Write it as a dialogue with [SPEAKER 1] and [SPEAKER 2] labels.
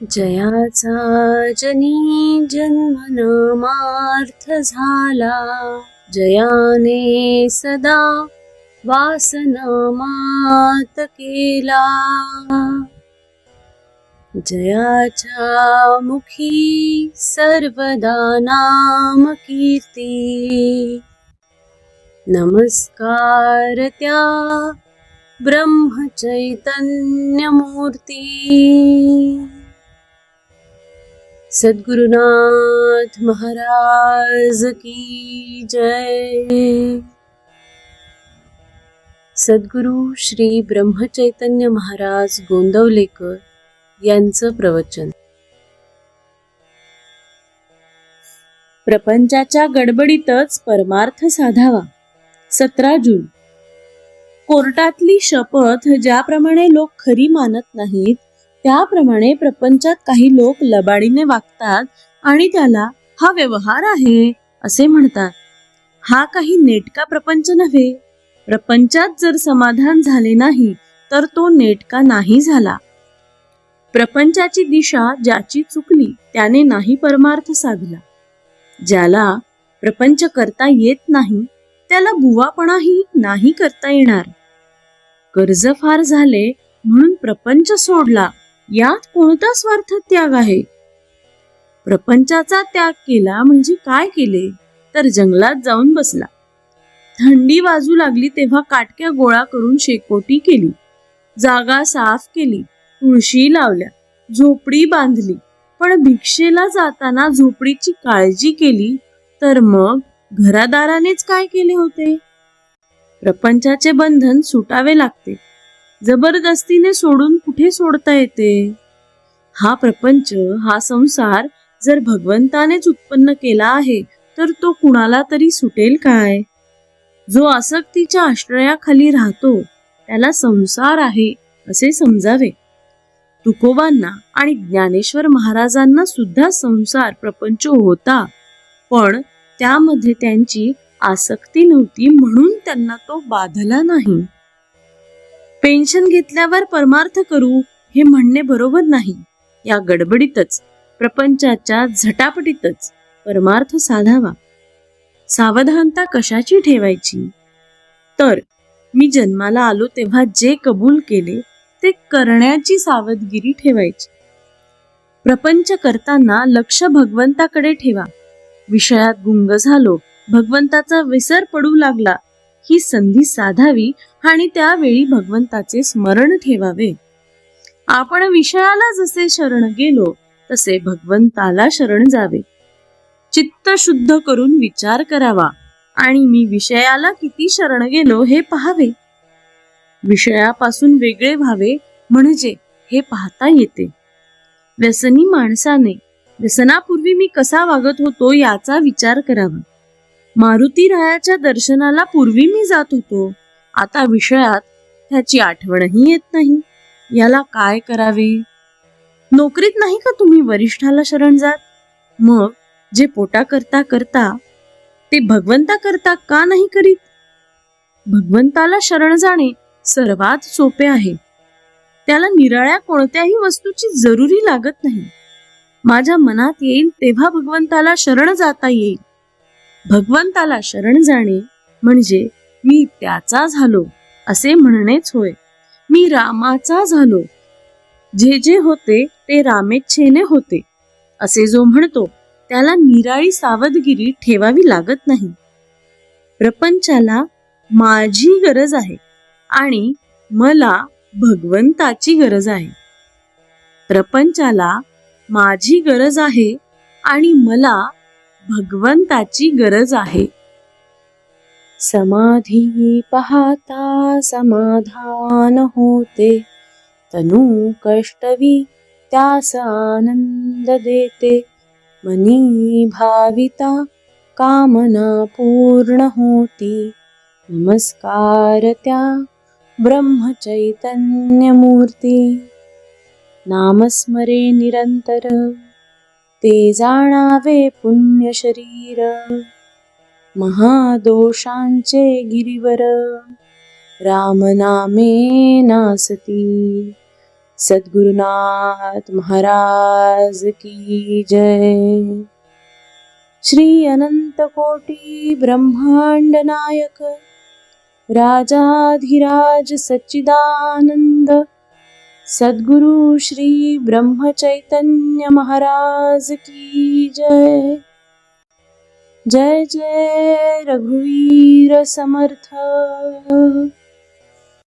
[SPEAKER 1] जयाचा जनी जन्म नामार्थ झाला, जयाने सदा वासनामात केला. जयाच्या मुखी सर्वदा नाम कीर्ती, नमस्कार त्या ब्रह्मचैतन्य मूर्ती. सद्गुरुनाथ महाराज की जय. सद्गुरु श्री ब्रह्मचैतन्य महाराज गोंदवलेकर यांचं प्रवचन. प्रपंचाच्या गडबडीतच परमार्थ साधावा. 17 जून. कोर्टातली शपथ ज्याप्रमाणे लोक खरी मानत नाहीत, त्याप्रमाणे प्रपंचात काही लोक लबाडीने वागतात आणि त्याला हा व्यवहार आहे असे म्हणतात. हा काही नेटका प्रपंच नव्हे. प्रपंचात जर समाधान झाले नाही तर तो नेटका नाही झाला. प्रपंचाची दिशा ज्याची चुकली त्याने नाही परमार्थ साधला. ज्याला प्रपंच करता येत नाही त्याला बुवापणाही नाही करता येणार. कर्ज फार झाले म्हणून प्रपंच सोडला, यात कोणता स्वार्थ त्याग आहे? प्रपंचाचा त्याग केला म्हणजे काय केले तर जंगलात जाऊन बसला. थंडी वाजू लागली तेव्हा काटक्या गोळा करून शेकोटी केली, जागा साफ केली, तुळशी लावल्या, झोपडी बांधली. पण भिक्षेला जाताना झोपडीची काळजी केली तर मग घरादारानेच काय केले होते? प्रपंचाचे बंधन सुटावे लागते. जबरदस्तीने सोडून कुठे सोडता येते? हा प्रपंच, हा संसार जर भगवंतानेच उत्पन्न केला आहे तर तो कुणाला तरी सुटेल काय? जो आसक्तीच्या आश्रयाखाली राहतो त्याला संसार आहे असे समजावे. तुकोबांना आणि ज्ञानेश्वर महाराजांना सुद्धा संसार प्रपंच होता, पण त्यामध्ये त्यांची आसक्ती नव्हती म्हणून त्यांना तो बाधला नाही. पेन्शन घेतल्यावर परमार्थ करू हे म्हणणे बरोबर नाही. या गडबडीतच, प्रपंचाच्या झटापटीतच परमार्थ साधावा. सावधानता कशाची ठेवायची? तर मी जन्माला आलो तेव्हा जे कबूल केले ते करण्याची सावधगिरी ठेवायची. प्रपंच करताना लक्ष भगवंताकडे ठेवा. विषयात गुंग झालो, भगवंताचा विसर पडू लागला, ही संधी साधावी आणि त्यावेळी भगवंताचे स्मरण ठेवावे. आपण विषयाला जसे शरण गेलो तसे भगवंताला शरण जावे. चित्त शुद्ध करून विचार करावा आणि मी विषयाला किती शरण गेलो हे पाहावे. विषयापासून वेगळे व्हावे म्हणजे हे पाहता येते. व्यसनी माणसाने व्यसनापूर्वी मी कसा वागत होतो याचा विचार करावा. मारुती रायाच्या दर्शनाला पूर्वी मी जात होतो, आता विषयात त्याची आठवणही येत नाही. याला काय करावे? नोकरीत नाही का तुम्ही वरिष्ठाला शरण जात? मग जे पोटा करता करता ते भगवंता करता का नाही करीत? भगवंताला शरण जाणे सर्वात सोपे आहे. त्याला निराळ्या कोणत्याही वस्तूची जरुरी लागत नाही. माझ्या मनात येईल तेव्हा भगवंताला शरण जाता येईल. भगवंताला शरण जाणे म्हणजे मी त्याचा झालो असे म्हणणेच होय. मी रामाचा झालो. जे जे होते ते रामेच्छेने होते असे जो म्हणतो त्याला निराळी सावधगिरी ठेवावी लागत नाही. प्रपंचाला माझी गरज आहे आणि मला भगवंताची गरज आहे. प्रपंचाला माझी गरज आहे आणि मला भगवंताची गरज आहे. समाधी पाहता समाधान होते, तनु कष्टवी त्यास आनंद देते. मनी भाविता कामना पूर्ण होती, नमस्कार त्या ब्रह्मचैतन्य मूर्ती. नामस्मरे निरंतर ते जाणावे पुण्य शरीर. महादोषांचे गिरीवर रामनामे नासती. सद्गुरुनाथ महाराज की जय। श्री अनंत कोटी ब्रह्मांड नायक राजाधिराज सच्चिदानंद सद्गुरु श्री ब्रह्म चैतन्य महाराज की जय। जय जय रघुवीर समर्थ।